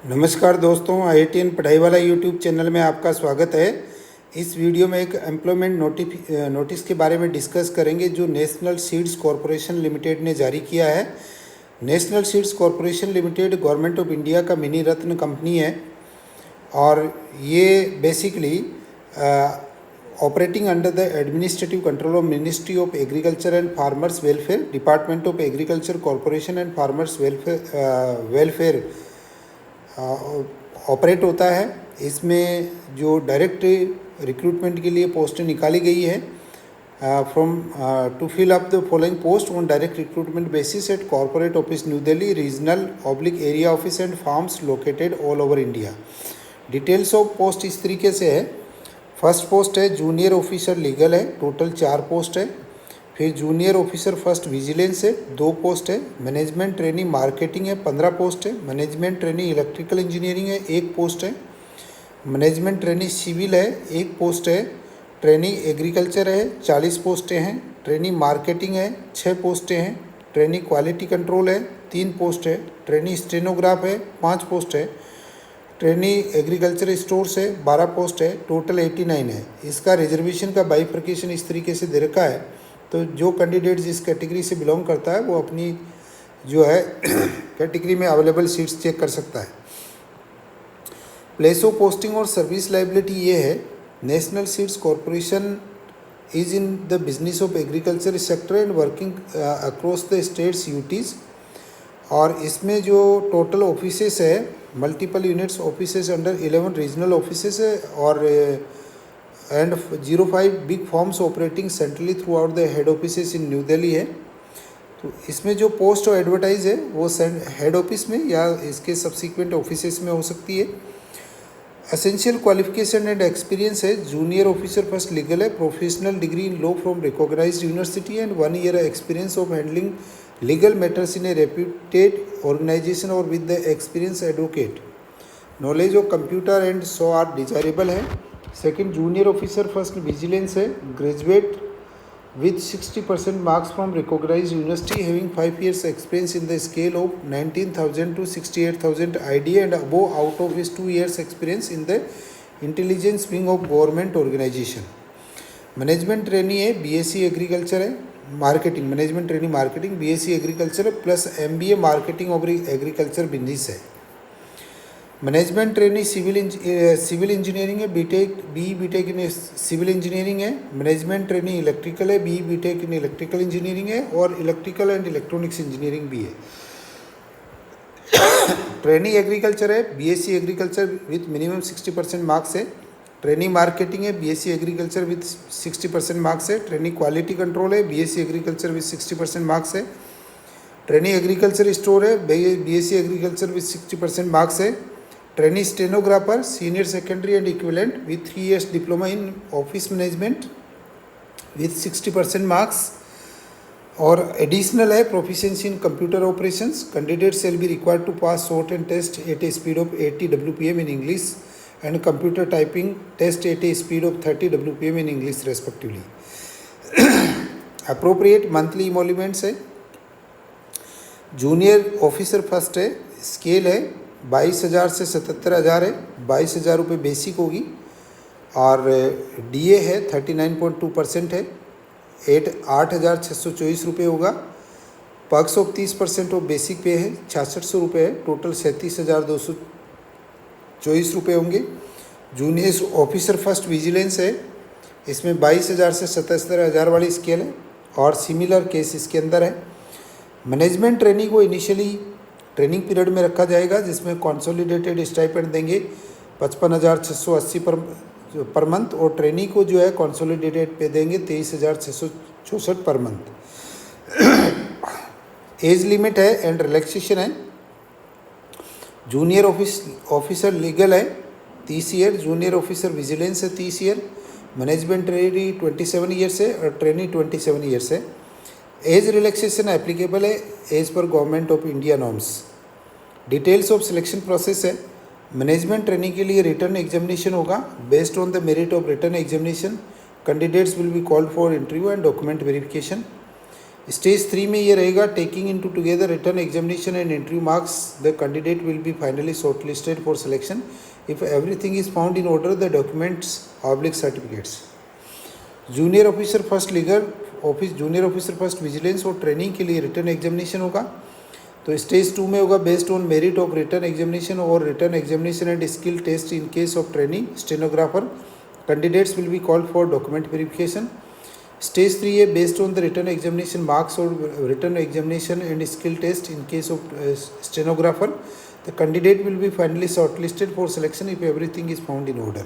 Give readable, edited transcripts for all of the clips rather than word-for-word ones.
नमस्कार दोस्तों, IITN पढ़ाई वाला यूट्यूब चैनल में आपका स्वागत है। इस वीडियो में एक एम्प्लॉयमेंट नोटिस के बारे में डिस्कस करेंगे जो नेशनल सीड्स कॉरपोरेशन लिमिटेड ने जारी किया है। National seeds corporation limited government of India का मिनी रत्न कंपनी है और ये basically operating under the administrative control of ministry of agriculture and farmers welfare, department of agriculture corporation and farmers welfare operate होता है। इसमें जो डायरेक्ट रिक्रूटमेंट के लिए पोस्टें निकाली गई है from to fill up the following post on direct recruitment basis at corporate office new Delhi, regional oblique area office and farms located all over India. Details of post इस तरीके से है। फर्स्ट पोस्ट है जूनियर ऑफिसर लीगल है, total 4 post है। फिर junior officer first vigilance है, 2 post है। मैनेजमेंट ट्रेनिंग मार्केटिंग है, 15 पोस्ट है। मैनेजमेंट ट्रेनिंग इलेक्ट्रिकल इंजीनियरिंग है, 1 पोस्ट है। मैनेजमेंट ट्रेनिंग सिविल है, 1 पोस्ट है। ट्रेनिंग एग्रीकल्चर है, 40 पोस्टें हैं। ट्रेनिंग मार्केटिंग है, 6 पोस्टें हैं। ट्रेनिंग क्वालिटी कंट्रोल है, 3 पोस्ट है। ट्रेनिंग स्टेनोग्राफ है, 5 पोस्ट है। ट्रेनिंग एग्रीकल्चर स्टोर्स है, 12 पोस्ट है। टोटल 89 है। इसका रिजर्वेशन का बाइफर्केशन इस तरीके से दे रखा है, तो जो कैंडिडेट जिस कैटेगरी से बिलोंग करता है वो अपनी जो है कैटेगरी में अवेलेबल सीट्स चेक कर सकता है। प्लेस ऑफ पोस्टिंग और सर्विस लाइबिलिटी ये है। National seeds corporation is in the business of agriculture sector and working across the states UTs. और इसमें जो टोटल ऑफिसेस है, multiple units offices under 11 regional offices है और and 05 big forms operating centrally through out the head offices in new Delhi है। तो इसमें जो पोस्ट एडवर्टाइज है वो हेड ऑफिस में या इसके सब्सिक्वेंट ऑफिसेस में हो सकती है। एसेंशियल क्वालिफिकेशन एंड एक्सपीरियंस है। जूनियर ऑफिसर फर्स्ट लीगल है, professional degree in law from recognised university and 1 year experience of handling legal matters in a reputed organisation और with the experience advocate. Knowledge of computer and so are desirable है। Second junior officer first vigilance है, graduate with 60% marks from recognized university having 5 years experience in the scale of 19,000 to 68,000 IDA and above out of his 2 years experience in the intelligence wing of government organization। Management trainee है, BSc agriculture है, marketing management training marketing BSc agriculture plus MBA marketing और agriculture business है। Management training civil engineering है, BTech in civil engineering है। Management training electrical है, BTech in electrical engineering है और electrical and electronics engineering भी है। ट्रेनिंग एग्रीकल्चर है, BSc agriculture with minimum 60% marks है। ट्रेनिंग मार्केटिंग है, BSc एग्रीकल्चर विथ 60% मार्क्स है। ट्रेनिंग क्वालिटी कंट्रोल है, BSc एग्रीकल्चर विथ 60% मार्क्स है। ट्रेनिंग एग्रीकल्चर स्टोर है, BSc एग्रीकल्चर विथ 60% मार्क्स है। Training stenographer senior secondary and equivalent with 3 years diploma in office management with 60% marks. और additional है proficiency in computer operations. Candidate shall be required to pass shorthand test at a speed of 80 WPM in English and computer typing test at a speed of 30 WPM in English respectively. Appropriate monthly emoluments है। Junior officer first है, scale है 22,000 से 77,000 है, 22,000 रुपये basic होगी और DA है 39.2% है, 8,624 रुपये होगा। पक्स ऑफ 30% ऑफ बेसिक पे है, 6600 रुपये है। टोटल 37,224 रुपये होंगे। जूनियर ऑफिसर फर्स्ट विजिलेंस है, इसमें 22,000 से 77,000 वाली स्केल है और सिमिलर केस इसके अंदर है। मैनेजमेंट ट्रेनिंग को इनिशियली ट्रेनिंग पीरियड में रखा जाएगा जिसमें कंसोलिडेटेड स्टाइपेंड देंगे 55,680 पर मंथ और ट्रेनिंग को जो है कंसोलिडेटेड पे देंगे 23,664 पर मंथ। एज लिमिट है एंड रिलैक्सेशन है। जूनियर ऑफिसर लीगल है 30 ईयर, जूनियर ऑफिसर विजिलेंस है 30 ईयर, मैनेजमेंट ट्रेनिंग 27 ईयर्स है और ट्रेनिंग 27 ईयर्स है। एज रिलैक्सेशन एप्लीकेबल है age per government of India norms. Details of selection process है। Management training के लिए रिटर्न एग्जामिनेशन होगा। Based on the merit of written examination candidates will be called for interview and document verification. Stage 3 में ये रहेगा taking into together written examination and interview marks the candidate will be finally shortlisted for selection if everything is found in order the documents oblique certificates. Junior officer first legal office, junior officer first vigilance और training के लिए written examination होगा। तो stage 2 में होगा based on merit of written examination और written examination and skill test in case of training stenographer candidates will be called for document verification. Stage 3 है based on the written examination marks और written examination and skill test in case of stenographer the candidate will be finally shortlisted for selection if everything is found in order.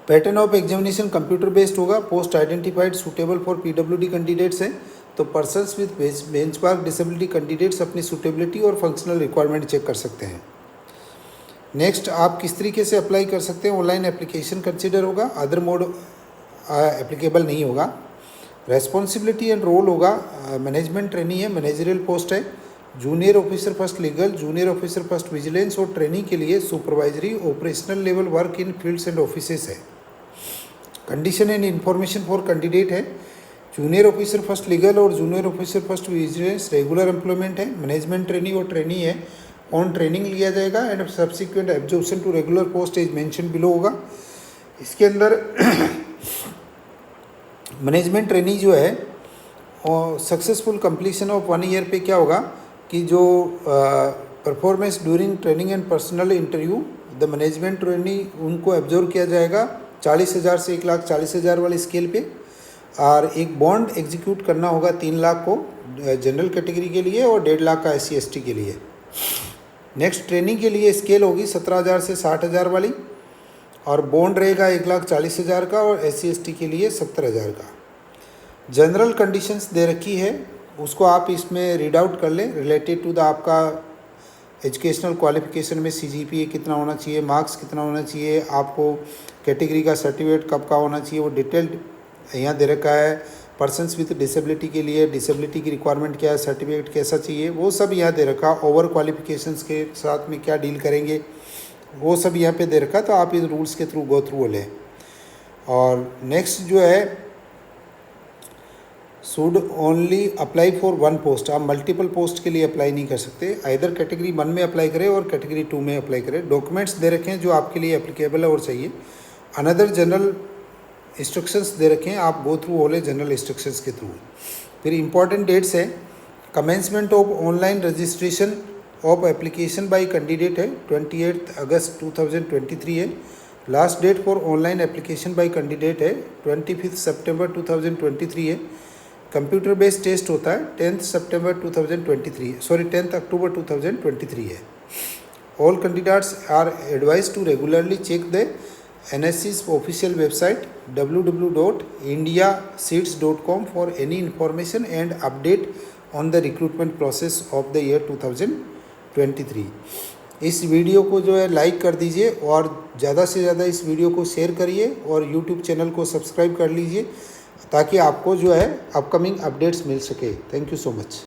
Pattern of examination computer based होगा। Post identified suitable for PWD candidates है, तो persons with benchmark disability candidates अपनी suitability और functional requirement check कर सकते हैं। Next, आप किस तरीके से अप्लाई कर सकते हैं। ऑनलाइन एप्लीकेशन कंसिडर होगा, अदर मोड एप्लीकेबल नहीं होगा। रेस्पॉन्सिबिलिटी एंड रोल होगा, मैनेजमेंट ट्रेनी है, मैनेजरियल पोस्ट है। Junior officer first legal, junior officer first vigilance और ट्रेनिंग के लिए supervisory operational level work in fields and offices है। Condition and information for candidate है, जूनियर ऑफिसर फर्स्ट लीगल और junior officer first vigilance regular employment है। Management training और trainee है, on training लिया जाएगा and subsequent absorption to regular post as mention below होगा। इसके अंदर मैनेजमेंट ट्रेनिंग जो है और सक्सेसफुल कंप्लीशन ऑफ 1 ईयर पे क्या होगा कि जो performance during training and personal interview the management training उनको एब्जॉर्व किया जाएगा 40,000 से 1,40,000 वाली स्केल पे। और एक बॉन्ड एग्जीक्यूट करना होगा 3 लाख को जनरल कैटेगरी के लिए और 1.5 लाख का SC/ST के लिए। नेक्स्ट, ट्रेनिंग के लिए स्केल होगी 17,000 से 60,000 वाली और बॉन्ड रहेगा 1,40,000 का और SC/ST के लिए 70,000 का। जनरल कंडीशंस दे रखी है, उसको आप इसमें रीड आउट कर लें रिलेटेड टू द आपका एजुकेशनल क्वालिफिकेशन में CGPA कितना होना चाहिए, मार्क्स कितना होना चाहिए, आपको कैटेगरी का सर्टिफिकेट कब का होना चाहिए, वो डिटेल्ड यहाँ दे रखा है। पर्सन्स विद डिसेबिलिटी के लिए डिसेबिलिटी की रिक्वायरमेंट क्या है, सर्टिफिकेट कैसा चाहिए, वो सब यहाँ दे रखा। ओवर क्वालिफिकेशंस के साथ में क्या डील करेंगे वो सब यहाँ पे दे रखा, तो आप इन रूल्स के थ्रू गो थ्रू लें। और नेक्स्ट जो है should only apply for 1 post, आप मल्टीपल पोस्ट के लिए अप्लाई नहीं कर सकते, आइदर कैटेगरी 1 में अप्लाई करें और कैटेगरी 2 में अप्लाई करें। डॉक्यूमेंट्स दे रखे हैं जो आपके लिए एप्लीकेबल है और चाहिए। अनदर जनरल इंस्ट्रक्शंस दे रखे हैं, आप go through whole general instructions के थ्रू। फिर इंपॉर्टेंट डेट्स है, commencement of online registration of application by candidate है 28 अगस्त 2023 है। Last date for online application by candidate है 25 सितंबर 2023 है। कंप्यूटर बेस्ड टेस्ट होता है 10 अक्टूबर 2023 है। All candidates are advise to regularly check the NSC's official website www.indiaseats.com for any information and update on the recruitment process of the year 2023। इस video को जो है लाइक कर दीजिए और ज़्यादा से ज़्यादा इस वीडियो को शेयर करिए और यूट्यूब चैनल को सब्सक्राइब कर लीजिए ताकि आपको जो है अपकमिंग अपडेट्स मिल सके। Thank you so much.